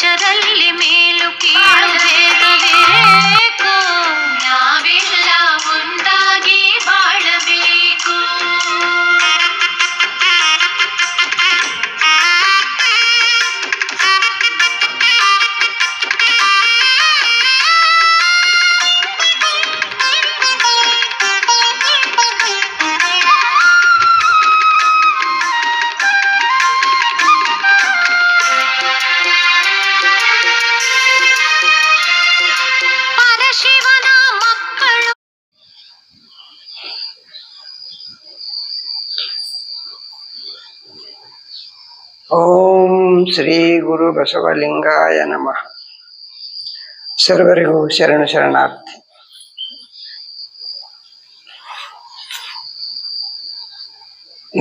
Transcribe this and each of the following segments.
ಪಂಚರಲ್ಲಿ ಮೇಲು ಕೀಳು ಭೇದಬೇಕು, ನಾವೆಲ್ಲ ಒಂದಾಗಿ ಬಾಳಬೇಕು. ಓಂ ಶ್ರೀ ಗುರು ಬಸವಲಿಂಗಾಯ ನಮಃ. ಸರ್ವರಿಗೂ ಶರಣು ಶರಣಾರ್ಥಿ.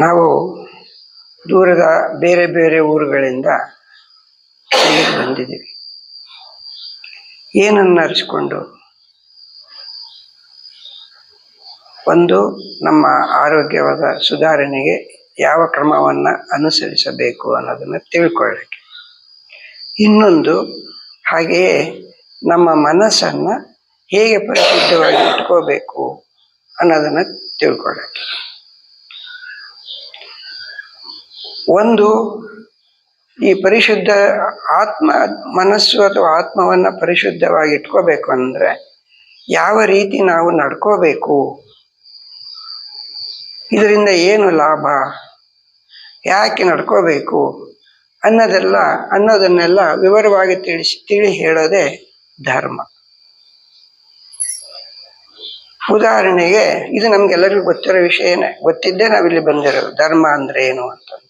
ನಾವು ದೂರದ ಬೇರೆ ಬೇರೆ ಊರುಗಳಿಂದ ಇಲ್ಲಿಗೆ ಬಂದಿದ್ದೀವಿ. ಏನನ್ನು ಅರಿಸ್ಕೊಂಡು? ಒಂದು, ನಮ್ಮ ಆರೋಗ್ಯವಾದ ಸುಧಾರಣೆಗೆ ಯಾವ ಕ್ರಮವನ್ನು ಅನುಸರಿಸಬೇಕು ಅನ್ನೋದನ್ನು ತಿಳ್ಕೊಳ್ಳಕ್ಕೆ. ಇನ್ನೊಂದು, ಹಾಗೆಯೇ ನಮ್ಮ ಮನಸ್ಸನ್ನು ಹೇಗೆ ಪರಿಶುದ್ಧವಾಗಿ ಇಟ್ಕೋಬೇಕು ಅನ್ನೋದನ್ನು ತಿಳ್ಕೊಳ್ಳಕ್ಕೆ. ಒಂದು, ಈ ಪರಿಶುದ್ಧ ಮನಸ್ಸು ಅಥವಾ ಆತ್ಮವನ್ನು ಪರಿಶುದ್ಧವಾಗಿ ಇಟ್ಕೋಬೇಕು ಅಂದರೆ ಯಾವ ರೀತಿ ನಾವು ನಡ್ಕೋಬೇಕು, ಇದರಿಂದ ಏನು ಲಾಭ, ಯಾಕೆ ನಡ್ಕೋಬೇಕು ಅನ್ನೋದನ್ನೆಲ್ಲ ವಿವರವಾಗಿ ತಿಳಿ ಹೇಳೋದೇ ಧರ್ಮ. ಉದಾಹರಣೆಗೆ, ಇದು ನಮ್ಗೆಲ್ಲರಿಗೂ ಗೊತ್ತಿರೋ ವಿಷಯನೇ, ಗೊತ್ತಿದ್ದೇ ನಾವಿಲ್ಲಿ ಬಂದಿರೋದು. ಧರ್ಮ ಅಂದ್ರೆ ಏನು ಅಂತಂದು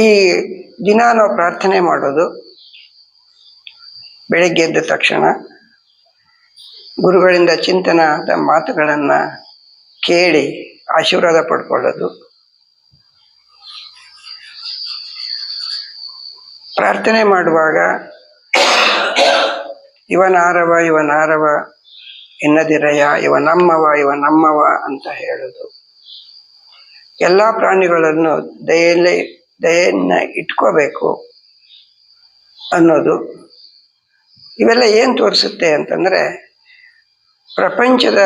ಈ ದಿನ ನಾವು ಪ್ರಾರ್ಥನೆ ಮಾಡೋದು, ಬೆಳಗ್ಗೆ ಎದ್ದ ತಕ್ಷಣ ಗುರುಗಳಿಂದ ಚಿಂತನದ ಮಾತುಗಳನ್ನು ಕೇಳಿ ಆಶೀರ್ವಾದ ಪಡ್ಕೊಳ್ಳೋದು, ಪ್ರಾರ್ಥನೆ ಮಾಡುವಾಗ ಇವನಾರವ ಇವನಾರವ ಎನ್ನದಿರಯ, ಇವನಮ್ಮವ ಅಂತ ಹೇಳೋದು, ಎಲ್ಲ ಪ್ರಾಣಿಗಳನ್ನು ದಯೆಯನ್ನು ಇಟ್ಕೋಬೇಕು ಅನ್ನೋದು. ಇವೆಲ್ಲ ಏನು ತೋರಿಸುತ್ತೆ ಅಂತಂದರೆ, ಪ್ರಪಂಚದ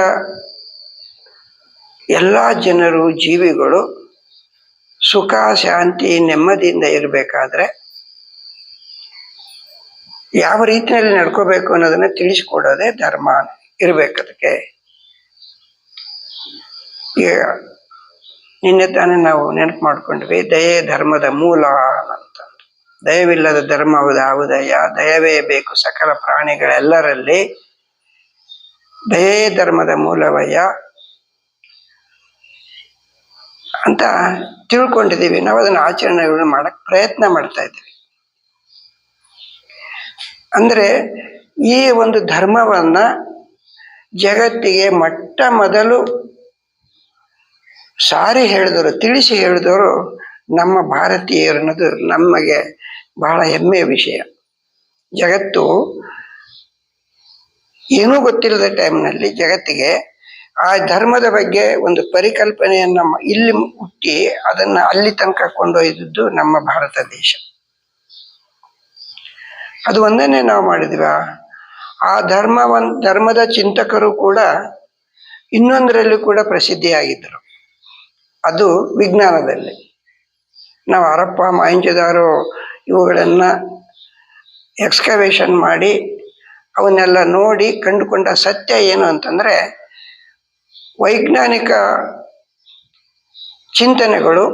ಎಲ್ಲ ಜನರು, ಜೀವಿಗಳು ಸುಖ, ಶಾಂತಿ, ನೆಮ್ಮದಿಯಿಂದ ಇರಬೇಕಾದ್ರೆ ಯಾವ ರೀತಿಯಲ್ಲಿ ನಡ್ಕೋಬೇಕು ಅನ್ನೋದನ್ನ ತಿಳಿಸ್ಕೊಡೋದೇ ಧರ್ಮ ಇರಬೇಕದಕ್ಕೆ. ಈಗ ನಿನ್ನೆ ತಾನೇ ನಾವು ನೆನಪು ಮಾಡ್ಕೊಂಡ್ವಿ, ದಯೆ ಧರ್ಮದ ಮೂಲ ಅಂತ. ದಯವಿಲ್ಲದ ಧರ್ಮವುದಾವುದಯ್ಯ, ದಯವೇ ಬೇಕು ಸಕಲ ಪ್ರಾಣಿಗಳೆಲ್ಲರಲ್ಲಿ, ದಯೇ ಧರ್ಮದ ಮೂಲವಯ್ಯ ಅಂತ ತಿಳ್ಕೊಂಡಿದ್ದೀವಿ. ನಾವು ಅದನ್ನು ಆಚರಣೆಗಳು ಮಾಡಕ್ ಪ್ರಯತ್ನ ಮಾಡ್ತಾ ಇದ್ದೀವಿ. ಅಂದ್ರೆ ಈ ಒಂದು ಧರ್ಮವನ್ನ ಜಗತ್ತಿಗೆ ಮೊದಲು ಸಾರಿ ಹೇಳಿದವರು, ತಿಳಿಸಿ ಹೇಳಿದವರು ನಮ್ಮ ಭಾರತೀಯರು ಅನ್ನೋದು ನಮಗೆ ಬಹಳ ಹೆಮ್ಮೆಯ ವಿಷಯ. ಜಗತ್ತು ಏನೂ ಗೊತ್ತಿಲ್ಲದ ಟೈಮ್ನಲ್ಲಿ ಜಗತ್ತಿಗೆ ಆ ಧರ್ಮದ ಬಗ್ಗೆ ಒಂದು ಪರಿಕಲ್ಪನೆಯನ್ನ ಇಲ್ಲಿ ಹುಟ್ಟಿ ಅದನ್ನ ಅಲ್ಲಿ ತನಕ ಕೊಂಡೊಯ್ದದ್ದು ನಮ್ಮ ಭಾರತ ದೇಶ. ಅದು ಒಂದನ್ನೇ ನಾವು ಮಾಡಿದ್ವಿ. ಆ ಧರ್ಮದ ಚಿಂತಕರು ಕೂಡ ಇನ್ನೊಂದರಲ್ಲೂ ಕೂಡ ಪ್ರಸಿದ್ಧಿಯಾಗಿದ್ದರು, ಅದು ವಿಜ್ಞಾನದಲ್ಲಿ. ನಾವು ಹರಪ್ಪ, ಮೊಹೆಂಜೊದಾರೋ ಇವುಗಳನ್ನ ಎಕ್ಸ್ಕವೇಷನ್ ಮಾಡಿ ಅವನ್ನೆಲ್ಲ ನೋಡಿ ಕಂಡುಕೊಂಡ ಸತ್ಯ ಏನು ಅಂತಂದ್ರೆ, ವೈಜ್ಞಾನಿಕ ಚಿಂತನೆಗಳು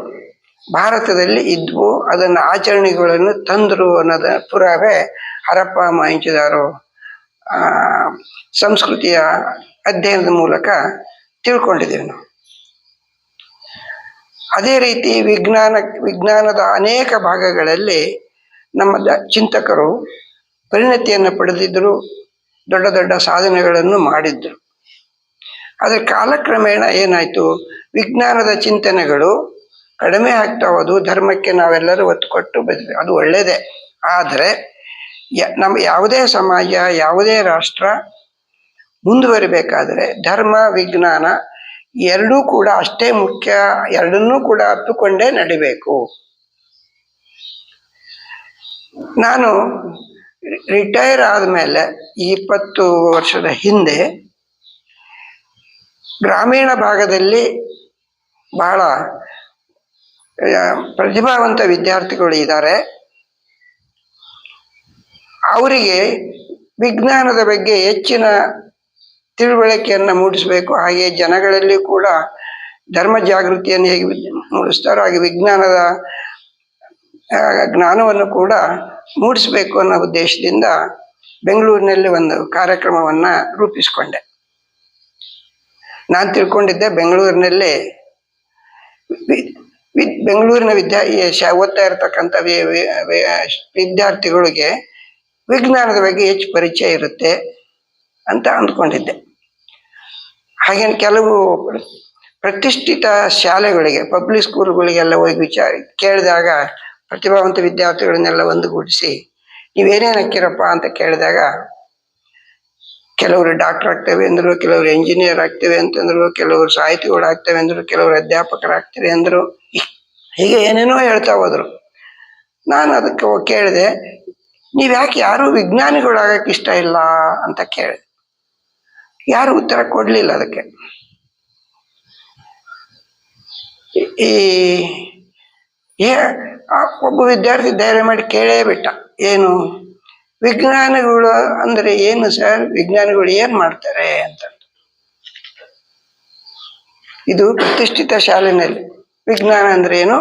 ಭಾರತದಲ್ಲಿ ಇದ್ವು, ಅದನ್ನು ಆಚರಣೆಗಳನ್ನು ತಂದರು ಅನ್ನೋದ ಪುರಾವೆ ಹರಪ್ಪ, ಮೊಹೆಂಜೊದಾರೋ ಸಂಸ್ಕೃತಿಯ ಅಧ್ಯಯನದ ಮೂಲಕ ತಿಳ್ಕೊಂಡಿದ್ದೀವಿ ನಾವು. ಅದೇ ರೀತಿ ವಿಜ್ಞಾನದ ಅನೇಕ ಭಾಗಗಳಲ್ಲಿ ನಮ್ಮ ಚಿಂತಕರು ಪರಿಣತಿಯನ್ನು ಪಡೆದಿದ್ದರು, ದೊಡ್ಡ ದೊಡ್ಡ ಸಾಧನೆಗಳನ್ನು ಮಾಡಿದ್ರು. ಆದರೆ ಕಾಲಕ್ರಮೇಣ ಏನಾಯ್ತು, ವಿಜ್ಞಾನದ ಚಿಂತನೆಗಳು ಕಡಿಮೆ ಆಗ್ತಾ ಹೋದು. ಧರ್ಮಕ್ಕೆ ನಾವೆಲ್ಲರೂ ಒತ್ತು ಕೊಟ್ಟು ಬಂದ್ವಿ, ಅದು ಒಳ್ಳೆಯದೇ. ಆದರೆ ನಮ್ಮ ಯಾವುದೇ ಸಮಾಜ, ಯಾವುದೇ ರಾಷ್ಟ್ರ ಮುಂದುವರಿಬೇಕಾದರೆ ಧರ್ಮ, ವಿಜ್ಞಾನ ಎರಡೂ ಕೂಡ ಅಷ್ಟೇ ಮುಖ್ಯ. ಎರಡನ್ನೂ ಕೂಡ ಅಪ್ಪಿಕೊಂಡೇ ನಡಿಬೇಕು. ನಾನು ರಿಟೈರ್ ಆದಮೇಲೆ 20 ವರ್ಷದ ಹಿಂದೆ ಗ್ರಾಮೀಣ ಭಾಗದಲ್ಲಿ ಬಹಳ ಪ್ರತಿಭಾವಂತ ವಿದ್ಯಾರ್ಥಿಗಳು ಇದ್ದಾರೆ. ಅವರಿಗೆ ವಿಜ್ಞಾನದ ಬಗ್ಗೆ ಹೆಚ್ಚಿನ ತಿಳುವಳಿಕೆಯನ್ನು ಮೂಡಿಸಬೇಕು. ಹಾಗೆ ಜನಗಳಲ್ಲಿ ಕೂಡ ಧರ್ಮ ಜಾಗೃತಿಯನ್ನು ಹೇಗೆ ಮೂಡಿಸ್ತಾರೋ ಹಾಗೆ ವಿಜ್ಞಾನದ ಜ್ಞಾನವನ್ನು ಕೂಡ ಮೂಡಿಸಬೇಕು ಅನ್ನೋ ಉದ್ದೇಶದಿಂದ ಬೆಂಗಳೂರಿನಲ್ಲಿ ಒಂದು ಕಾರ್ಯಕ್ರಮವನ್ನು ರೂಪಿಸಿಕೊಂಡೆ. ನಾನು ತಿಳ್ಕೊಂಡಿದ್ದೆ ಬೆಂಗಳೂರಿನಲ್ಲಿ ಬೆಂಗಳೂರಿನ ಓದ್ತಾ ಇರತಕ್ಕಂಥ ವಿದ್ಯಾರ್ಥಿಗಳಿಗೆ ವಿಜ್ಞಾನದ ಬಗ್ಗೆ ಹೆಚ್ಚು ಪರಿಚಯ ಇರುತ್ತೆ ಅಂತ ಅಂದ್ಕೊಂಡಿದ್ದೆ. ಹಾಗೇನು ಕೆಲವು ಪ್ರತಿಷ್ಠಿತ ಶಾಲೆಗಳಿಗೆ, ಪಬ್ಲಿಕ್ ಸ್ಕೂಲ್ಗಳಿಗೆಲ್ಲ ಹೋಗಿ ಕೇಳಿದಾಗ ಪ್ರತಿಭಾವಂತ ವಿದ್ಯಾರ್ಥಿಗಳನ್ನೆಲ್ಲ ಒಂದುಗೂಡಿಸಿ ನೀವೇನೇನು ಹಾಕಿರಪ್ಪ ಅಂತ ಕೇಳಿದಾಗ ಕೆಲವರು ಡಾಕ್ಟರ್ ಆಗ್ತೇವೆ ಅಂದರು, ಕೆಲವರು ಎಂಜಿನಿಯರ್ ಆಗ್ತೇವೆ ಅಂತಂದ್ರು, ಕೆಲವರು ಸಾಹಿತಿಗಳು ಆಗ್ತೇವೆ ಅಂದರು, ಕೆಲವರು ಅಧ್ಯಾಪಕರಾಗ್ತೇವೆ ಅಂದರು. ಹೀಗೆ ಏನೇನೋ ಹೇಳ್ತಾ ಹೋದರು. ನಾನು ಅದಕ್ಕೆ ಕೇಳಿದೆ, ನೀವ್ಯಾಕೆ ಯಾರೂ ವಿಜ್ಞಾನಿಗಳಾಗಕ್ಕೆ ಇಷ್ಟ ಇಲ್ಲ ಅಂತ ಕೇಳಿದೆ. ಯಾರು ಉತ್ತರ ಕೊಡಲಿಲ್ಲ ಅದಕ್ಕೆ. ಒಬ್ಬ ವಿದ್ಯಾರ್ಥಿ ಧೈರ್ಯ ಮಾಡಿ ಕೇಳೇ ಬಿಟ್ಟ, ಏನು ವಿಜ್ಞಾನಿಗಳು ಅಂದರೆ ಏನು ಸರ್, ವಿಜ್ಞಾನಿಗಳು ಏನು ಮಾಡ್ತಾರೆ ಅಂತ. ಇದು ಪ್ರತಿಷ್ಠಿತ ಶಾಲೆಯಲ್ಲಿ ವಿಜ್ಞಾನ ಅಂದ್ರೆ ಏನು,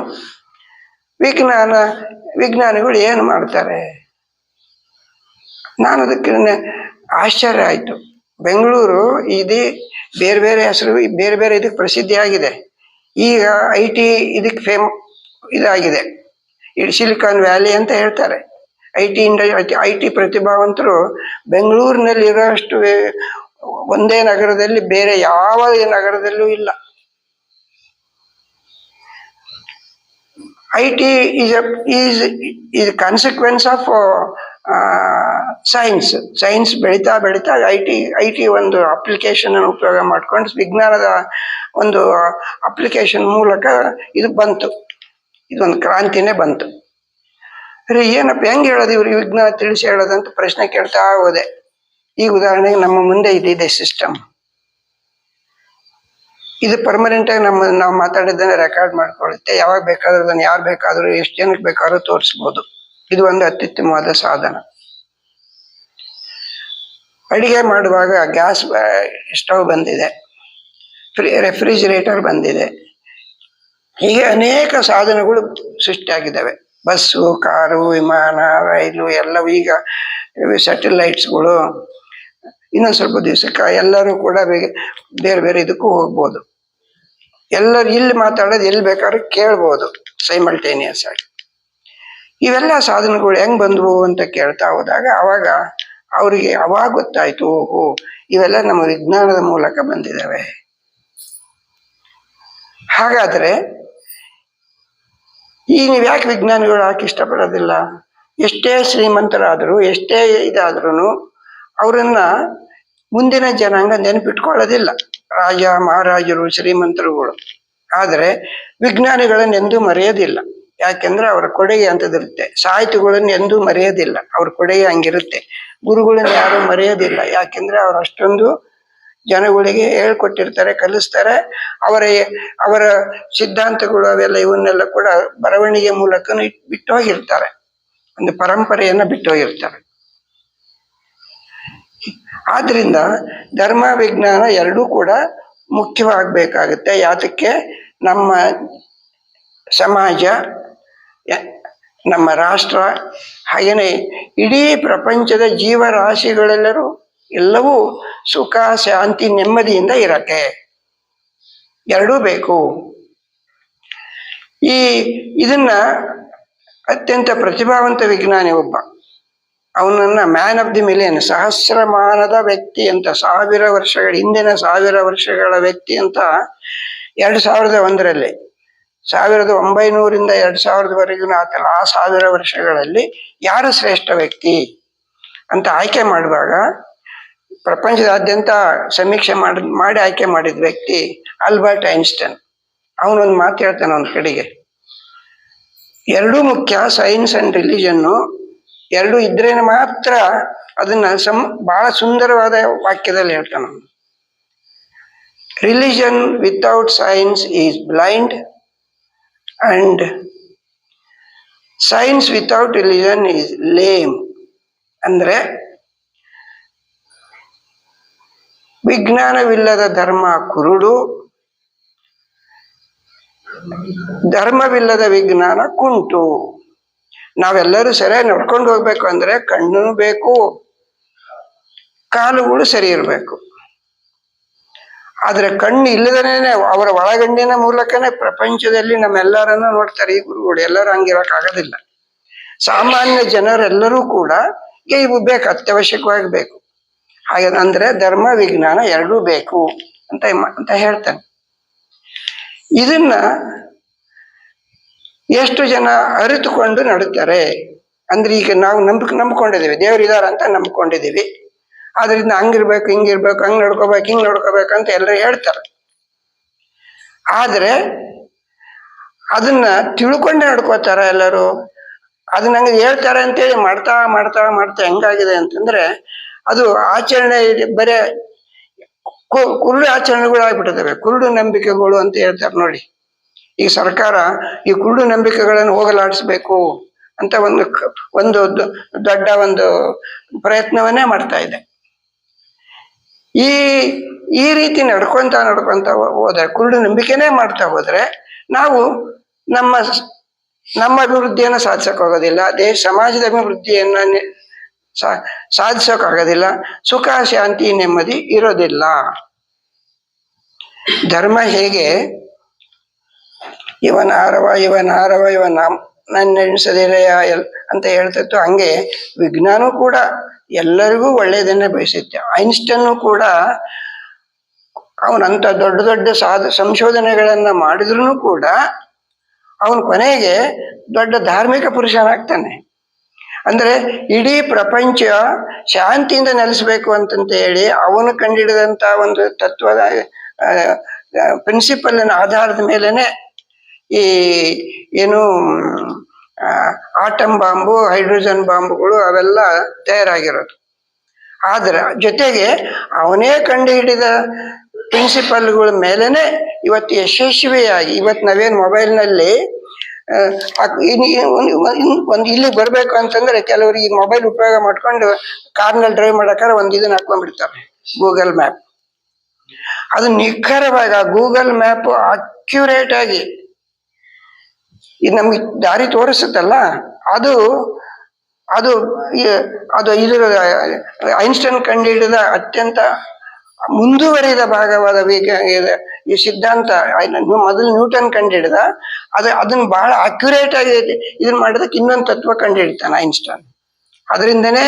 ವಿಜ್ಞಾನಿಗಳು ಏನು ಮಾಡ್ತಾರೆ. ನಾನು ಅದಕ್ಕೆ ಆಶ್ಚರ್ಯ ಆಯಿತು. ಬೆಂಗಳೂರು ಇದು ಬೇರೆ ಬೇರೆ ಹೆಸರು, ಬೇರೆ ಬೇರೆ ಇದಕ್ಕೆ ಪ್ರಸಿದ್ಧಿಯಾಗಿದೆ. ಈಗ IT ಇದಕ್ಕೆ ಇದಾಗಿದೆ, ಸಿಲಿಕಾನ್ ವ್ಯಾಲಿ ಅಂತ ಹೇಳ್ತಾರೆ. IT ಪ್ರತಿಭಾವಂತರು ಬೆಂಗಳೂರಿನಲ್ಲಿ ಇರೋಷ್ಟು ಒಂದೇ ನಗರದಲ್ಲಿ ಬೇರೆ ಯಾವ ನಗರದಲ್ಲೂ ಇಲ್ಲ. IT is consequence of science ಬೆಳೀತಾ IT ಒಂದು ಅಪ್ಲಿಕೇಶನ್ ಉಪಯೋಗ ಮಾಡ್ಕೊಂಡು ವಿಜ್ಞಾನದ ಒಂದು ಅಪ್ಲಿಕೇಶನ್ ಮೂಲಕ ಇದು ಬಂತು. ಇದೊಂದು ಕ್ರಾಂತಿನೇ ಬಂತು. ಏನಪ್ಪ ಹೆಂಗೆ ಹೇಳೋದು, ಇವ್ರಿಗೆ ವಿಜ್ಞಾನ ತಿಳಿಸಿ ಹೇಳೋದಂತ ಪ್ರಶ್ನೆ ಕೇಳ್ತಾ ಹೋದೆ. ಈಗ ಉದಾಹರಣೆಗೆ ನಮ್ಮ ಮುಂದೆ ಇದಿದೆ ಸಿಸ್ಟಮ್. ಇದು ಪರ್ಮನೆಂಟ್ ಆಗಿ ನಾವು ಮಾತಾಡಿದ್ದನ್ನು ರೆಕಾರ್ಡ್ ಮಾಡ್ಕೊಳ್ಳುತ್ತೆ. ಯಾವಾಗ ಬೇಕಾದ್ರೂ ಅದನ್ನು ಯಾರು ಬೇಕಾದರೂ ಎಷ್ಟು ಜನಕ್ಕೆ ಬೇಕಾದ್ರೂ ತೋರಿಸ್ಬೋದು. ಇದು ಒಂದು ಅತ್ಯುತ್ತಮವಾದ ಸಾಧನ. ಅಡಿಗೆ ಮಾಡುವಾಗ ಗ್ಯಾಸ್ ಸ್ಟವ್ ಬಂದಿದೆ, ರೆಫ್ರಿಜಿರೇಟರ್ ಬಂದಿದೆ. ಹೀಗೆ ಅನೇಕ ಸಾಧನಗಳು ಸೃಷ್ಟಿಯಾಗಿದ್ದಾವೆ. ಬಸ್ಸು, ಕಾರು, ವಿಮಾನ, ರೈಲು ಎಲ್ಲವೂ, ಈಗ ಸ್ಯಾಟಲೈಟ್ಸ್ಗಳು. ಇನ್ನೊಂದು ಸ್ವಲ್ಪ ದಿವಸಕ್ಕೆ ಎಲ್ಲರೂ ಕೂಡ ಬೇರೆ ಬೇರೆ ಇದಕ್ಕೂ ಹೋಗ್ಬೋದು. ಎಲ್ಲರೂ ಇಲ್ಲಿ ಮಾತಾಡೋದು ಎಲ್ಲಿ ಬೇಕಾದ್ರೂ ಕೇಳ್ಬೋದು ಸೈಮಲ್ಟೇನಿಯಸ್ ಆಗಿ. ಇವೆಲ್ಲ ಸಾಧನಗಳು ಹೆಂಗ್ ಬಂದವು ಅಂತ ಕೇಳ್ತಾ ಹೋದಾಗ ಅವರಿಗೆ ಅವಾಗ ಗೊತ್ತಾಯ್ತು, ಓಹೋ ಇವೆಲ್ಲ ನಮ್ಮ ವಿಜ್ಞಾನದ ಮೂಲಕ ಬಂದಿದ್ದಾವೆ. ಹಾಗಾದ್ರೆ ಈಗ ನೀವು ಯಾಕೆ ವಿಜ್ಞಾನಿಗಳು ಯಾಕೆ ಇಷ್ಟಪಡೋದಿಲ್ಲ? ಎಷ್ಟೇ ಶ್ರೀಮಂತರಾದರೂ, ಎಷ್ಟೇ ಇದಾದ್ರೂ ಅವರನ್ನ ಮುಂದಿನ ಜನಾಂಗ ನೆನಪಿಟ್ಕೊಳ್ಳೋದಿಲ್ಲ. ರಾಜ ಮಹಾರಾಜರು, ಶ್ರೀಮಂತರುಗಳು. ಆದರೆ ವಿಜ್ಞಾನಿಗಳನ್ನ ಎಂದೂ ಮರೆಯೋದಿಲ್ಲ. ಯಾಕೆಂದ್ರೆ ಅವರ ಕೊಡುಗೆ ಅಂತದಿರುತ್ತೆ. ಸಾಹಿತಿಗಳನ್ನ ಎಂದೂ ಮರೆಯೋದಿಲ್ಲ, ಅವ್ರ ಕೊಡುಗೆ ಹಂಗಿರುತ್ತೆ. ಗುರುಗಳನ್ನ ಯಾರು ಮರೆಯೋದಿಲ್ಲ, ಯಾಕೆಂದ್ರೆ ಅವ್ರು ಅಷ್ಟೊಂದು ಜನಗಳಿಗೆ ಹೇಳ್ಕೊಟ್ಟಿರ್ತಾರೆ, ಕಲಿಸ್ತಾರೆ. ಅವರ ಸಿದ್ಧಾಂತಗಳು ಅವೆಲ್ಲ ಇವನ್ನೆಲ್ಲ ಕೂಡ ಬರವಣಿಗೆ ಮೂಲಕ ಬಿಟ್ಟು ಹೋಗಿರ್ತಾರೆ, ಒಂದು ಪರಂಪರೆಯನ್ನ ಬಿಟ್ಟು ಹೋಗಿರ್ತಾರೆ. ಆದ್ರಿಂದ ಧರ್ಮ ವಿಜ್ಞಾನ ಎರಡೂ ಕೂಡ ಮುಖ್ಯವಾಗಬೇಕಾಗುತ್ತೆ. ಯಾತಕ್ಕೆ? ನಮ್ಮ ಸಮಾಜ, ನಮ್ಮ ರಾಷ್ಟ್ರ, ಹಾಗೇನೆ ಇಡೀ ಪ್ರಪಂಚದ ಜೀವರಾಶಿಗಳೆಲ್ಲರೂ ಎಲ್ಲವೂ ಸುಖ, ಶಾಂತಿ, ನೆಮ್ಮದಿಯಿಂದ ಇರಕ್ಕೆ ಎರಡೂ ಬೇಕು. ಇದನ್ನ ಅತ್ಯಂತ ಪ್ರತಿಭಾವಂತ ವಿಜ್ಞಾನಿ ಒಬ್ಬ, ಅವನನ್ನ ಮ್ಯಾನ್ ಆಫ್ ದಿ ಮಿಲಿಯನ್, ಸಹಸ್ರಮಾನದ ವ್ಯಕ್ತಿ ಅಂತ, 1000 ವರ್ಷಗಳ ಹಿಂದಿನ 1000 ವರ್ಷಗಳ ವ್ಯಕ್ತಿ ಅಂತ 2001ರಲ್ಲಿ 1900ರಿಂದ 2000ವರೆಗೂ ಆತಲ್ಲ, ಆ 1000 ವರ್ಷಗಳಲ್ಲಿ ಯಾರು ಶ್ರೇಷ್ಠ ವ್ಯಕ್ತಿ ಅಂತ ಆಯ್ಕೆ ಮಾಡುವಾಗ ಪ್ರಪಂಚದಾದ್ಯಂತ ಸಮೀಕ್ಷೆ ಮಾಡಿ ಆಯ್ಕೆ ಮಾಡಿದ ವ್ಯಕ್ತಿ ಆಲ್ಬರ್ಟ್ ಐನ್ಸ್ಟೈನ್. ಅವನೊಂದು ಮಾತು ಹೇಳ್ತಾನೆ ಒಂದು ಕಡೆಗೆ, ಎರಡೂ ಮುಖ್ಯ, ಸೈನ್ಸ್ ಅಂಡ್ ರಿಲಿಜನ್ನು ಎರಡು ಇದ್ರೇನೆ ಮಾತ್ರ ಅದನ್ನ ಬಹಳ ಸುಂದರವಾದ ವಾಕ್ಯದಲ್ಲಿ ಹೇಳ್ತಾನೆ. Religion without science is blind and science without religion is ಲೇಮ್. ಅಂದ್ರೆ ವಿಜ್ಞಾನವಿಲ್ಲದ ಧರ್ಮ ಕುರುಡು, ಧರ್ಮವಿಲ್ಲದ ವಿಜ್ಞಾನ ಕುಂಟು. ನಾವೆಲ್ಲರೂ ಸರಿಯಾಗಿ ನಡ್ಕೊಂಡು ಹೋಗ್ಬೇಕು ಅಂದ್ರೆ ಕಣ್ಣು ಬೇಕು, ಕಾಲುಗಳು ಸರಿ ಇರಬೇಕು. ಆದ್ರೆ ಕಣ್ಣು ಇಲ್ಲದೇನೆ ಅವರ ಒಳಗಣ್ಣಿನ ಮೂಲಕನೇ ಪ್ರಪಂಚದಲ್ಲಿ ನಮ್ಮೆಲ್ಲರನ್ನು ನೋಡ್ತಾರೆ ಈ ಗುರುಗಳು. ಎಲ್ಲರೂ ಹಂಗಿರಕ್ ಆಗೋದಿಲ್ಲ. ಸಾಮಾನ್ಯ ಜನರೆಲ್ಲರೂ ಕೂಡ ಇವು ಬೇಕು, ಅತ್ಯವಶ್ಯಕವಾಗಿ ಬೇಕು. ಹಾಗೆ ಅಂದ್ರೆ ಧರ್ಮ ವಿಜ್ಞಾನ ಎರಡೂ ಬೇಕು ಅಂತ ಹೇಳ್ತಾನೆ. ಇದನ್ನ ಎಷ್ಟು ಜನ ಅರಿತುಕೊಂಡು ನಡುತ್ತಾರೆ ಅಂದ್ರೆ, ಈಗ ನಾವು ನಂಬ್ಕೊಂಡಿದ್ದೀವಿ ದೇವರಿದಾರ ಅಂತ ನಂಬ್ಕೊಂಡಿದ್ದೀವಿ. ಆದ್ರಿಂದ ಹಂಗಿರ್ಬೇಕು, ಹಿಂಗಿರ್ಬೇಕು, ಹಂಗ್ ನಡ್ಕೋಬೇಕು, ಹಿಂಗ್ ನಡ್ಕೋಬೇಕಂತ ಎಲ್ಲರೂ ಹೇಳ್ತಾರೆ. ಆದ್ರೆ ಅದನ್ನ ತಿಳ್ಕೊಂಡೆ ನಡ್ಕೋತಾರ ಎಲ್ಲರೂ. ಅದನ್ನ ಹಂಗೆ ಹೇಳ್ತಾರೆ ಅಂತೇಳಿ ಮಾಡ್ತಾ ಮಾಡ್ತಾ ಮಾಡ್ತಾ ಹೆಂಗಾಗಿದೆ ಅಂತಂದ್ರೆ, ಅದು ಆಚರಣೆ ಬರೇ ಕುರುಡು ಆಚರಣೆಗಳು ಆಗ್ಬಿಟ್ಟಿದ್ದಾವೆ, ಕುರುಡು ನಂಬಿಕೆಗಳು ಅಂತ ಹೇಳ್ತಾರೆ ನೋಡಿ. ಈ ಸರ್ಕಾರ ಈ ಕುರುಡು ನಂಬಿಕೆಗಳನ್ನು ಹೋಗಲಾಡಿಸ್ಬೇಕು ಅಂತ ಒಂದು ದೊಡ್ಡ ಒಂದು ಪ್ರಯತ್ನವನ್ನೇ ಮಾಡ್ತಾ ಇದೆ. ಈ ರೀತಿ ನಡ್ಕೊಂತ ಹೋದ್ರೆ, ಕುರುಡು ನಂಬಿಕೆನೇ ಮಾಡ್ತಾ ಹೋದ್ರೆ ನಾವು ನಮ್ಮ ಅಭಿವೃದ್ಧಿಯನ್ನು ಸಾಧಿಸಕ್ ಹೋಗೋದಿಲ್ಲ, ಸಮಾಜದ ಅಭಿವೃದ್ಧಿಯನ್ನ ಸಾಧಿಸೋಕ್ಕಾಗೋದಿಲ್ಲ, ಸುಖ ಶಾಂತಿ ನೆಮ್ಮದಿ ಇರೋದಿಲ್ಲ. ಧರ್ಮ ಹೇಗೆ ಇವನ ಆರವ ನನ್ನೆಣಿಸದಿರೆಯ ಅಂತ ಹೇಳ್ತಿತ್ತು, ಹಂಗೆ ವಿಜ್ಞಾನವೂ ಕೂಡ ಎಲ್ಲರಿಗೂ ಒಳ್ಳೆಯದನ್ನೇ ಬಯಸುತ್ತೆ. ಐನ್ಸ್ಟೈನ್ ಕೂಡ ಅವನಂತ ದೊಡ್ಡ ದೊಡ್ಡ ಸಂಶೋಧನೆಗಳನ್ನ ಮಾಡಿದ್ರು ಕೂಡ ಅವನು ಕೊನೆಗೆ ದೊಡ್ಡ ಧಾರ್ಮಿಕ ಪುರುಷನಾಗ್ತಾನೆ. ಅಂದ್ರೆ ಇಡೀ ಪ್ರಪಂಚ ಶಾಂತಿಯಿಂದ ನೆಲೆಸಬೇಕು ಅಂತಂತ ಹೇಳಿ ಅವನು ಕಂಡಿಡಿದಂತ ಒಂದು ತತ್ವದ ಪ್ರಿನ್ಸಿಪಲ್ ಆಧಾರದ ಮೇಲೆನೆ ಈ ಏನು ಆಟಮ್ ಬಾಂಬು, ಹೈಡ್ರೋಜನ್ ಬಾಂಬುಗಳು ಅವೆಲ್ಲ ತಯಾರಾಗಿರೋದು. ಆದ್ರೆ ಜೊತೆಗೆ ಅವನೇ ಕಂಡು ಹಿಡಿದ ಪ್ರಿನ್ಸಿಪಲ್ಗಳ ಮೇಲೆನೆ ಇವತ್ತು ಯಶಸ್ವಿಯಾಗಿ, ಇವತ್ತು ನಾವೇನು ಮೊಬೈಲ್ನಲ್ಲಿ ಒಂದು ಇಲ್ಲಿಗೆ ಬರ್ಬೇಕು ಅಂತಂದ್ರೆ ಕೆಲವರಿಗೆ ಮೊಬೈಲ್ ಉಪಯೋಗ ಮಾಡ್ಕೊಂಡು ಕಾರ್ನಲ್ಲಿ ಡ್ರೈವ್ ಮಾಡಕ್ಕಾದ್ರೆ ಒಂದು ಇದನ್ನ ಹಾಕೊಂಡ್ಬಿಡ್ತಾರೆ, ಗೂಗಲ್ ಮ್ಯಾಪ್. ಅದು ನಿಖರವಾಗಿ ಆ ಗೂಗಲ್ ಮ್ಯಾಪ್ ಅಕ್ಯುರೇಟ್ ಆಗಿ ಇದು ನಮ್ಗೆ ದಾರಿ ತೋರಿಸುತ್ತಲ್ಲ, ಅದು ಅದು ಅದು ಇದರ ಐನ್ಸ್ಟೈನ್ ಕಂಡುಹಿಡಿದ ಅತ್ಯಂತ ಮುಂದುವರಿದ ಭಾಗವಾದ ಈ ಸಿದ್ಧಾಂತ. ಮೊದಲು ನ್ಯೂಟನ್ ಕಂಡುಹಿಡಿದ ಅದನ್ನ ಬಹಳ ಅಕ್ಯುರೇಟ್ ಆಗಿ ಇದನ್ನ ಮಾಡೋದಕ್ಕೆ ಇನ್ನೊಂದು ತತ್ವ ಕಂಡುಹಿಡಿತಾನೆ ಐನ್ಸ್ಟೈನ್. ಅದರಿಂದನೇ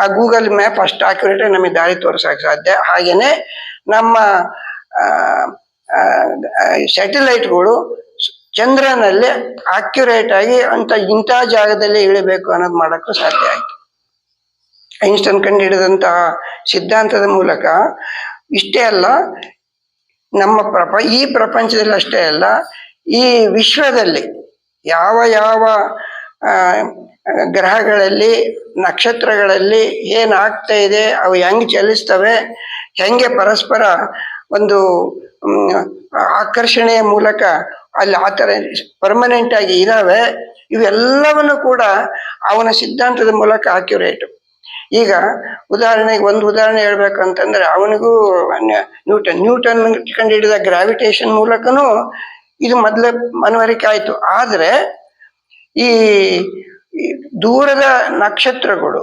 ಆ ಗೂಗಲ್ ಮ್ಯಾಪ್ ಅಷ್ಟು ಅಕ್ಯುರೇಟ್ ಆಗಿ ನಮಗೆ ದಾರಿ ತೋರಿಸಕ್ಕೆ ಸಾಧ್ಯ. ಹಾಗೇನೆ ನಮ್ಮ ಸ್ಯಾಟಲೈಟ್ಗಳು ಚಂದ್ರನಲ್ಲಿ ಅಕ್ಯುರೇಟ್ ಆಗಿ ಇಂಥ ಜಾಗದಲ್ಲಿ ಇಳಿಬೇಕು ಅನ್ನೋದು ಮಾಡಕ್ಕೂ ಸಾಧ್ಯ ಆಯ್ತು. ಐನ್ಸ್ಟೈನ್ ಕಂಡು ಹಿಡಿದಂತಹ ಸಿದ್ಧಾಂತದ ಮೂಲಕ ಇಷ್ಟೇ ಅಲ್ಲ, ಈ ಪ್ರಪಂಚದಲ್ಲಿ ಅಷ್ಟೇ ಅಲ್ಲ, ಈ ವಿಶ್ವದಲ್ಲಿ ಯಾವ ಯಾವ ಗ್ರಹಗಳಲ್ಲಿ ನಕ್ಷತ್ರಗಳಲ್ಲಿ ಏನಾಗ್ತಾ ಇದೆ, ಅವು ಹೆಂಗೆ ಚಲಿಸ್ತವೆ, ಹೆಂಗೆ ಪರಸ್ಪರ ಒಂದು ಆಕರ್ಷಣೆಯ ಮೂಲಕ ಅಲ್ಲಿ ಆ ಥರ ಪರ್ಮನೆಂಟ್ ಆಗಿ ಇದಾವೆ, ಇವೆಲ್ಲವನ್ನು ಕೂಡ ಅವನ ಸಿದ್ಧಾಂತದ ಮೂಲಕ ಅಕ್ಯುರೇಟ್. ಈಗ ಉದಾಹರಣೆಗೆ ಒಂದು ಉದಾಹರಣೆ ಹೇಳ್ಬೇಕಂತಂದ್ರೆ, ಅವನಿಗೂ ನ್ಯೂಟನ್ ಕಂಡುಹಿಡಿದ ಗ್ರಾವಿಟೇಷನ್ ಮೂಲಕನೂ ಇದು ಮೊದಲೇ ಮನವರಿಕೆ ಆಯ್ತು. ಆದ್ರೆ ಈ ದೂರದ ನಕ್ಷತ್ರಗಳು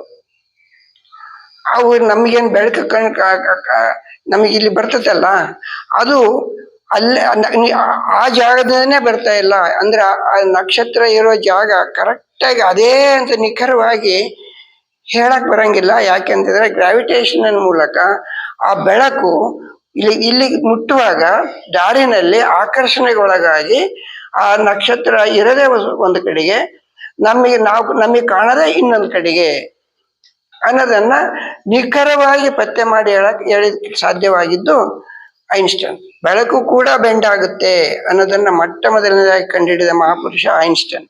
ಅವು ನಮಗೇನು ಬೆಳಕು ನಮಗೆ ಇಲ್ಲಿ ಬರ್ತದಲ್ಲ, ಅದು ಅಲ್ಲೇ ಆ ಜಾಗದಲ್ಲೇ ಬರ್ತಾ ಇಲ್ಲ. ಅಂದ್ರೆ ಆ ನಕ್ಷತ್ರ ಇರೋ ಜಾಗ ಕರೆಕ್ಟಾಗಿ ಅದೇ ಅಂತ ನಿಖರವಾಗಿ ಹೇಳಕ್ ಬರಂಗಿಲ್ಲ. ಯಾಕೆಂತಂದ್ರೆ ಗ್ರಾವಿಟೇಷನ್ ಮೂಲಕ ಆ ಬೆಳಕು ಇಲ್ಲಿ ಮುಟ್ಟುವಾಗ ದಾರಿನಲ್ಲಿ ಆಕರ್ಷಣೆಗೊಳಗಾಗಿ ಆ ನಕ್ಷತ್ರ ಇರದೇ ಒಂದು ಕಡೆಗೆ, ನಮಗೆ ಕಾಣದೇ ಇನ್ನೊಂದು ಕಡೆಗೆ ಅನ್ನೋದನ್ನ ನಿಖರವಾಗಿ ಪತ್ತೆ ಮಾಡಿ ಹೇಳಕ್ ಸಾಧ್ಯವಾಗಿದ್ದು ಐನ್ಸ್ಟೈನ್. ಬೆಳಕು ಕೂಡ ಬೆಂಡ್ ಆಗುತ್ತೆ ಅನ್ನೋದನ್ನ ಮೊಟ್ಟ ಮೊದಲನೇದಾಗಿ ಕಂಡುಹಿಡಿದ ಮಹಾಪುರುಷ ಐನ್ಸ್ಟೈನ್.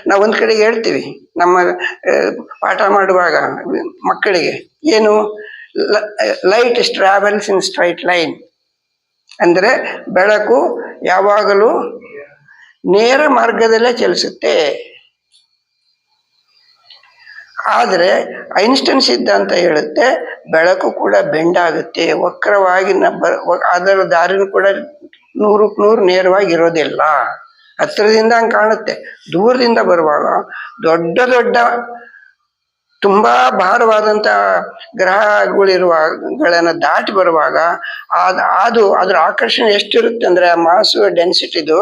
ನಾವು ಒಂದ್ ಕಡೆಗೆ ಹೇಳ್ತೀವಿ ನಮ್ಮ ಪಾಠ ಮಾಡುವಾಗ ಮಕ್ಕಳಿಗೆ, ಏನು light travels in straight line, ಅಂದ್ರೆ ಬೆಳಕು ಯಾವಾಗಲೂ ನೇರ ಮಾರ್ಗದಲ್ಲೇ ಚಲಿಸುತ್ತೆ. ಆದರೆ ಐನ್ಸ್ಟೈನ್ ಸಿದ್ಧಾಂತ ಹೇಳುತ್ತೆ ಬೆಳಕು ಕೂಡ ಬೆಂಡ್ ಆಗುತ್ತೆ, ವಕ್ರವಾಗಿ ಅದರ ದಾರಿನೂ ಕೂಡ 100% ನೇರವಾಗಿ ಇರೋದಿಲ್ಲ. ಹತ್ತಿರದಿಂದ ಹಂಗೆ ಕಾಣುತ್ತೆ, ದೂರದಿಂದ ಬರುವಾಗ ದೊಡ್ಡ ದೊಡ್ಡ ತುಂಬಾ ಭಾರವಾದಂತ ಗ್ರಹಗಳಿರುವಗಳನ್ನ ದಾಟಿ ಬರುವಾಗ ಅದ್ರ ಆಕರ್ಷಣೆ ಎಷ್ಟಿರುತ್ತೆ ಅಂದ್ರೆ ಆ ಮಾಸು ಡೆನ್ಸಿಟಿದು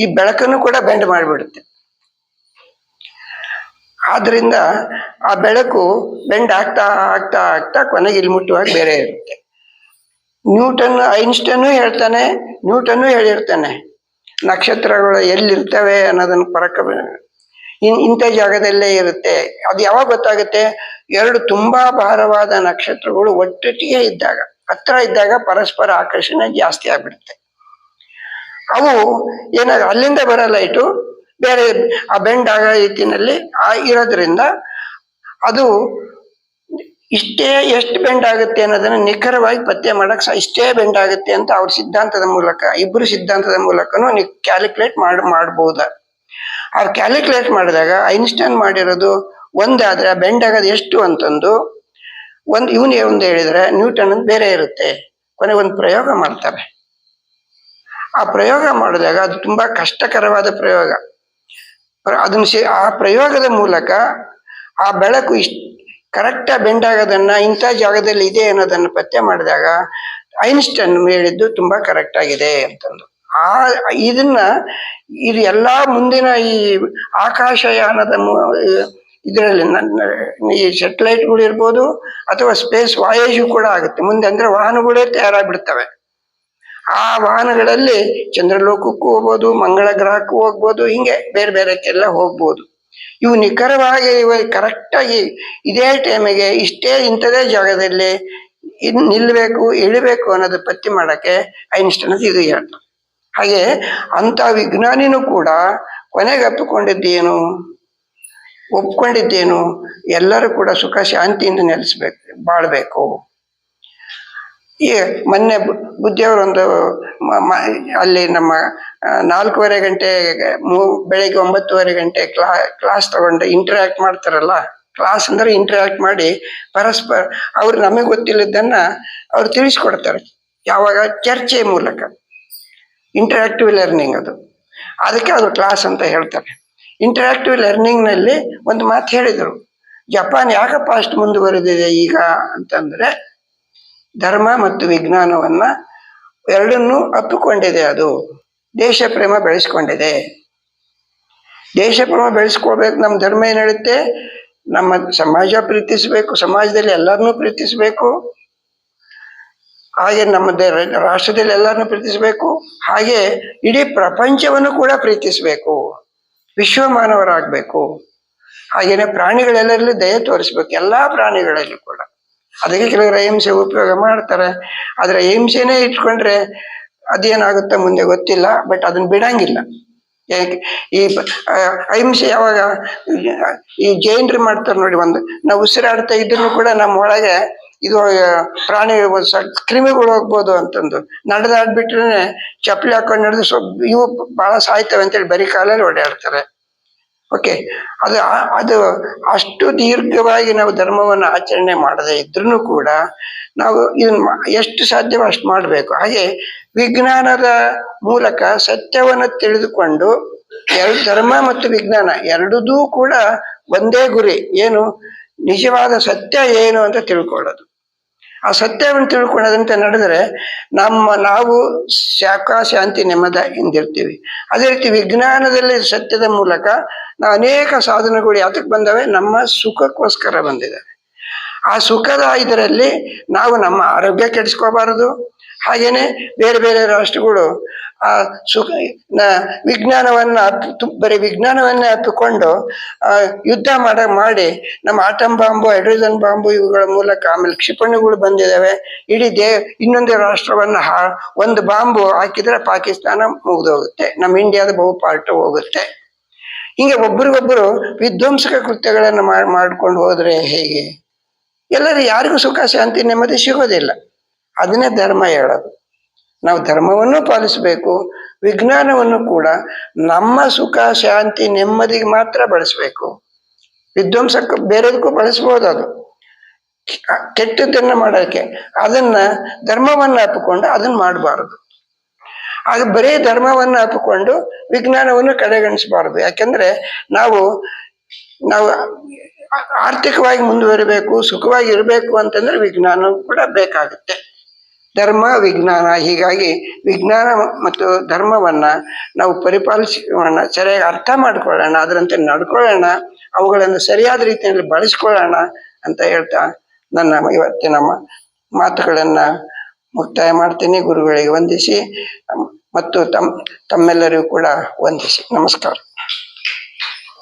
ಈ ಬೆಳಕನ್ನು ಕೂಡ ಬೆಂಡ್ ಮಾಡಿಬಿಡುತ್ತೆ. ಆದ್ರಿಂದ ಆ ಬೆಳಕು ಬೆಂಡ್ ಆಗ್ತಾ ಆಗ್ತಾ ಆಗ್ತಾ ಕೊನೆಗೆ ಇಲ್ಲಿ ಮುಟ್ಟುವಾಗ ಬೇರೆ ಇರುತ್ತೆ. ಐನ್ಸ್ಟೈನ್ ಹೇಳ್ತಾನೆ, ನ್ಯೂಟನ್ ಹೇಳಿರ್ತಾನೆ, ನಕ್ಷತ್ರಗಳು ಎಲ್ಲಿರ್ತವೆ ಅನ್ನೋದನ್ನು ಇಂಥ ಜಾಗದಲ್ಲೇ ಇರುತ್ತೆ. ಅದು ಯಾವಾಗ ಗೊತ್ತಾಗುತ್ತೆ? ಎರಡು ತುಂಬಾ ಭಾರವಾದ ನಕ್ಷತ್ರಗಳು ಒಟ್ಟೊಟ್ಟಿಗೆ ಇದ್ದಾಗ, ಹತ್ರ ಇದ್ದಾಗ ಪರಸ್ಪರ ಆಕರ್ಷಣೆ ಜಾಸ್ತಿ ಆಗ್ಬಿಡುತ್ತೆ. ಅವು ಏನಾದ್ರು ಅಲ್ಲಿಂದ ಬರೋ ಲೈಟು ಬೇರೆ ಆ ಬೆಂಡ್ ಆಗ ರೀತಿಯಲ್ಲಿ ಇರೋದ್ರಿಂದ ಅದು ಎಷ್ಟು ಬೆಂಡ್ ಆಗುತ್ತೆ ಅನ್ನೋದನ್ನ ನಿಖರವಾಗಿ ಪತ್ತೆ ಮಾಡಕ್ ಇಷ್ಟೇ ಬೆಂಡ್ ಆಗುತ್ತೆ ಅಂತ ಅವ್ರ ಸಿದ್ಧಾಂತದ ಮೂಲಕ, ಇಬ್ಬರು ಸಿದ್ಧಾಂತದ ಮೂಲಕನೂ ಕ್ಯಾಲ್ಕುಲೇಟ್ ಮಾಡಬಹುದು. ಅವ್ರು ಕ್ಯಾಲ್ಕುಲೇಟ್ ಮಾಡಿದಾಗ ಐನ್ಸ್ಟೈನ್ ಮಾಡಿರೋದು ಒಂದಾದ್ರೆ ಆ ಬೆಂಡ್ ಆಗೋದು ಎಷ್ಟು ಅಂತಂದು ಇವನು ಒಂದು ಹೇಳಿದ್ರೆ ನ್ಯೂಟನ್ ಬೇರೆ ಇರುತ್ತೆ. ಕೊನೆ ಒಂದು ಪ್ರಯೋಗ ಮಾಡ್ತಾರೆ. ಆ ಪ್ರಯೋಗ ಮಾಡಿದಾಗ ಅದು ತುಂಬಾ ಕಷ್ಟಕರವಾದ ಪ್ರಯೋಗ. ಆ ಪ್ರಯೋಗದ ಮೂಲಕ ಆ ಬೆಳಕು ಕರೆಕ್ಟಾಗಿ ಬೆಂಡ್ ಆಗೋದನ್ನ ಇಂಥ ಜಾಗದಲ್ಲಿ ಇದೆ ಅನ್ನೋದನ್ನ ಪತ್ತೆ ಮಾಡಿದಾಗ ಐನ್ಸ್ಟೈನ್ ಹೇಳಿದ್ದು ತುಂಬಾ ಕರೆಕ್ಟ್ ಆಗಿದೆ ಅಂತಂದು. ಇದು ಎಲ್ಲಾ ಮುಂದಿನ ಈ ಆಕಾಶಯಾನದ ಇದರಲ್ಲಿ ಈ ಸ್ಯಾಟಲೈಟ್ಗಳು ಇರ್ಬೋದು ಅಥವಾ ಸ್ಪೇಸ್ ವಾಯೇಜ್ ಕೂಡ ಆಗುತ್ತೆ ಮುಂದೆ. ಅಂದ್ರೆ ವಾಹನಗಳೇ ತಯಾರಾಗ್ಬಿಡ್ತವೆ. ಆ ವಾಹನಗಳಲ್ಲಿ ಚಂದ್ರಲೋಕಕ್ಕೂ ಹೋಗ್ಬೋದು, ಮಂಗಳ ಗ್ರಹಕ್ಕೂ ಹೋಗ್ಬೋದು, ಹಿಂಗೆ ಬೇರೆ ಬೇರೆಕ್ಕೆಲ್ಲ ಹೋಗ್ಬೋದು. ಇವು ನಿಖರವಾಗಿ ಕರೆಕ್ಟಾಗಿ ಇದೇ ಟೈಮಿಗೆ ಇಂಥದೇ ಜಾಗದಲ್ಲಿ ನಿಲ್ಬೇಕು ಇಳಿಬೇಕು ಅನ್ನೋದು ಪತ್ತೆ ಮಾಡಕ್ಕೆ ಐನ್ಸ್ಟೈನ್ ಇದು ಹೇಳ್ತಾರೆ. ಹಾಗೆ ಅಂತ ವಿಜ್ಞಾನಿನೂ ಕೂಡ ಕೊನೆಗೆ ಒಪ್ಕೊಂಡಿದ್ದೇನು ಎಲ್ಲರೂ ಕೂಡ ಸುಖ ಶಾಂತಿಯಿಂದ ಬಾಳ್ಬೇಕು. ಈ ಮೊನ್ನೆ ಬುದ್ಧಿಯವರೊಂದು ಅಲ್ಲಿ ನಮ್ಮ 4:15 ಗಂಟೆ ಬೆಳಿಗ್ಗೆ 9:30 ಗಂಟೆ ಕ್ಲಾಸ್ ತಗೊಂಡು ಇಂಟರಾಕ್ಟ್ ಮಾಡ್ತಾರಲ್ಲ. ಕ್ಲಾಸ್ ಅಂದ್ರೆ ಇಂಟರಾಕ್ಟ್ ಮಾಡಿ ಪರಸ್ಪರ ಅವ್ರು ನಮಗೆ ಗೊತ್ತಿಲ್ಲದನ್ನ ಅವ್ರು ತಿಳಿಸ್ಕೊಡ್ತಾರೆ. ಯಾವಾಗ? ಚರ್ಚೆ ಮೂಲಕ. ಇಂಟರಾಕ್ಟಿವ್ ಲರ್ನಿಂಗ್ ಅದಕ್ಕೆ ಅದು ಕ್ಲಾಸ್ ಅಂತ ಹೇಳ್ತಾರೆ. ಇಂಟರಾಕ್ಟಿವ್ ಲರ್ನಿಂಗ್ ನಲ್ಲಿ ಒಂದು ಮಾತು ಹೇಳಿದರು, ಜಪಾನ್ ಯಾಕಪ್ಪ ಅಷ್ಟು ಮುಂದುವರೆದಿದೆ ಈಗ ಅಂತಂದ್ರೆ ಧರ್ಮ ಮತ್ತು ವಿಜ್ಞಾನವನ್ನ ಎರಡನ್ನೂ ಅಪ್ಪಿಕೊಂಡಿದೆ. ಅದು ದೇಶ ಪ್ರೇಮ ಬೆಳೆಸ್ಕೊಂಡಿದೆ. ದೇಶ ಪ್ರೇಮ ಬೆಳೆಸ್ಕೋಬೇಕು. ನಮ್ಮ ಧರ್ಮ ಏನ್ ಹೇಳುತ್ತೆ? ನಮ್ಮ ಸಮಾಜ ಪ್ರೀತಿಸ್ಬೇಕು, ಸಮಾಜದಲ್ಲಿ ಎಲ್ಲರನ್ನೂ ಪ್ರೀತಿಸ್ಬೇಕು, ಹಾಗೆ ನಮ್ಮ ರಾಷ್ಟ್ರದಲ್ಲಿ ಎಲ್ಲರನ್ನೂ ಪ್ರೀತಿಸ್ಬೇಕು, ಹಾಗೆ ಇಡೀ ಪ್ರಪಂಚವನ್ನು ಕೂಡ ಪ್ರೀತಿಸ್ಬೇಕು, ವಿಶ್ವ ಮಾನವರಾಗಬೇಕು. ಹಾಗೇನೆ ಪ್ರಾಣಿಗಳೆಲ್ಲರಲ್ಲೂ ದಯೆ ತೋರಿಸ್ಬೇಕು, ಎಲ್ಲಾ ಪ್ರಾಣಿಗಳಲ್ಲಿ ಕೂಡ. ಅದಕ್ಕೆ ಕೆಲವರು ಅಹಿಂಸೆ ಉಪಯೋಗ ಮಾಡ್ತಾರೆ. ಆದ್ರೆ ಅಹಿಂಸೆನೇ ಇಟ್ಕೊಂಡ್ರೆ ಅದೇನಾಗುತ್ತೆ ಮುಂದೆ ಗೊತ್ತಿಲ್ಲ, ಬಟ್ ಅದನ್ನ ಬಿಡಂಗಿಲ್ಲ. ಈ ಅಹಿಂಸೆ ಯಾವಾಗ ಈ ಜೈನರು ಮಾಡ್ತಾರೆ ನೋಡಿ, ನಾವು ಉಸಿರಾಡ್ತಾ ಇದ್ರು ಕೂಡ ನಮ್ಮ ಒಳಗೆ ಇದು ಪ್ರಾಣಿ ಕ್ರಿಮಿಗಳು ಹೋಗ್ಬೋದು ಅಂತಂದು ನಡೆದಾಡ್ಬಿಟ್ರೆ ಚಪ್ಪಲಿ ಹಾಕೊಂಡು ನಡೆದು ಇವು ಬಹಳ ಸಾಯ್ತವೆ ಅಂತೇಳಿ ಬರೀ ಕಾಲಲ್ಲಿ ಓಡಾಡ್ತಾರೆ. ಓಕೆ, ಅದು ಅಷ್ಟು ದೀರ್ಘವಾಗಿ ನಾವು ಧರ್ಮವನ್ನು ಆಚರಣೆ ಮಾಡದೇ ಇದ್ರೂ ಕೂಡ ನಾವು ಇದನ್ನ ಎಷ್ಟು ಸಾಧ್ಯವೋ ಅಷ್ಟು ಮಾಡಬೇಕು. ಹಾಗೆ ವಿಜ್ಞಾನದ ಮೂಲಕ ಸತ್ಯವನ್ನು ತಿಳಿದುಕೊಂಡು ಧರ್ಮ ಮತ್ತು ವಿಜ್ಞಾನ ಎರಡೂ ಕೂಡ ಒಂದೇ ಗುರಿ, ಏನು? ನಿಜವಾದ ಸತ್ಯ ಏನು ಅಂತ ತಿಳ್ಕೊಳ್ಳೋದು. ಆ ಸತ್ಯವನ್ನು ತಿಳ್ಕೊಳ್ಳೋದಂತ ನಡೆದರೆ ನಾವು ಶಾಂತಿ ನೆಮ್ಮದಿ ಇಂದಿರ್ತೀವಿ. ಅದೇ ರೀತಿ ವಿಜ್ಞಾನದಲ್ಲಿ ಸತ್ಯದ ಮೂಲಕ ನಾವು ಅನೇಕ ಸಾಧನೆಗಳು ಯಾತಕ್ಕೆ ಬಂದವೆ? ನಮ್ಮ ಸುಖಕ್ಕೋಸ್ಕರ ಬಂದಿದೆ. ಆ ಸುಖದ ಇದರಲ್ಲಿ ನಾವು ನಮ್ಮ ಆರೋಗ್ಯ ಕೆಡಿಸ್ಕೋಬಾರದು. ಹಾಗೇನೆ ಬೇರೆ ಬೇರೆ ರಾಷ್ಟ್ರಗಳು ಆ ವಿಜ್ಞಾನವನ್ನ ಬರೀ ವಿಜ್ಞಾನವನ್ನೇ ಅಪ್ಪಿಕೊಂಡು ಯುದ್ಧ ಮಾಡಿ ನಮ್ಮ ಆಟಮ್ ಬಾಂಬು, ಹೈಡ್ರೋಜನ್ ಬಾಂಬು ಇವುಗಳ ಮೂಲಕ, ಆಮೇಲೆ ಕ್ಷಿಪಣಿಗಳು ಬಂದಿದ್ದಾವೆ. ಇಡೀ ಇನ್ನೊಂದು ರಾಷ್ಟ್ರವನ್ನ ಒಂದು ಬಾಂಬು ಹಾಕಿದ್ರೆ ಪಾಕಿಸ್ತಾನ ಮುಗಿದೋಗುತ್ತೆ, ನಮ್ಮ ಇಂಡಿಯಾದ ಬಹುಪಾರ್ಟ್ ಹೋಗುತ್ತೆ. ಹಿಂಗೆ ಒಬ್ರಿಗೊಬ್ಬರು ವಿಧ್ವಂಸಕ ಕೃತ್ಯಗಳನ್ನು ಮಾಡ್ಕೊಂಡು ಹೋದ್ರೆ ಹೇಗೆ? ಎಲ್ಲರೂ ಯಾರಿಗೂ ಸುಖ ಶಾಂತಿ ನೆಮ್ಮದಿ ಸಿಗೋದಿಲ್ಲ. ಅದನ್ನೇ ಧರ್ಮ ಹೇಳೋದು. ನಾವು ಧರ್ಮವನ್ನು ಪಾಲಿಸಬೇಕು, ವಿಜ್ಞಾನವನ್ನು ಕೂಡ ನಮ್ಮ ಸುಖ ಶಾಂತಿ ನೆಮ್ಮದಿಗೆ ಮಾತ್ರ ಬಳಸಬೇಕು. ವಿಧ್ವಂಸಕ್ಕೆ ಬೇರೆದಕ್ಕೂ ಬಳಸ್ಬೋದು, ಅದು ಕೆಟ್ಟದ್ದನ್ನ ಮಾಡೋಕ್ಕೆ. ಅದನ್ನ ಧರ್ಮವನ್ನ ಹಾಪಿಕೊಂಡು ಅದನ್ನ ಮಾಡಬಾರದು. ಅದು ಬರೀ ಧರ್ಮವನ್ನು ಹಾಪಿಕೊಂಡು ವಿಜ್ಞಾನವನ್ನು ಕಡೆಗಣಿಸಬಾರದು. ಯಾಕೆಂದ್ರೆ ನಾವು ಆರ್ಥಿಕವಾಗಿ ಮುಂದುವರಿಬೇಕು, ಸುಖವಾಗಿ ಇರಬೇಕು ಅಂತಂದ್ರೆ ವಿಜ್ಞಾನ ಕೂಡ ಬೇಕಾಗುತ್ತೆ. ಧರ್ಮ ವಿಜ್ಞಾನ, ಹೀಗಾಗಿ ವಿಜ್ಞಾನ ಮತ್ತು ಧರ್ಮವನ್ನ ನಾವು ಪರಿಪಾಲಿಸೋಣ, ಸರಿಯಾಗಿ ಅರ್ಥ ಮಾಡ್ಕೊಳ್ಳೋಣ, ಅದರಂತೆ ನಡ್ಕೊಳ್ಳೋಣ, ಅವುಗಳನ್ನು ಸರಿಯಾದ ರೀತಿಯಲ್ಲಿ ಬಳಸ್ಕೊಳ್ಳೋಣ ಅಂತ ಹೇಳ್ತಾ ನನ್ನ ಇವತ್ತಿನ ಮಾತುಗಳನ್ನ ಮುಕ್ತಾಯ ಮಾಡ್ತೀನಿ. ಗುರುಗಳಿಗೆ ವಂದಿಸಿ ಮತ್ತು ತಮ್ಮೆಲ್ಲರಿಗೂ ಕೂಡ ವಂದಿಸಿ ನಮಸ್ಕಾರ.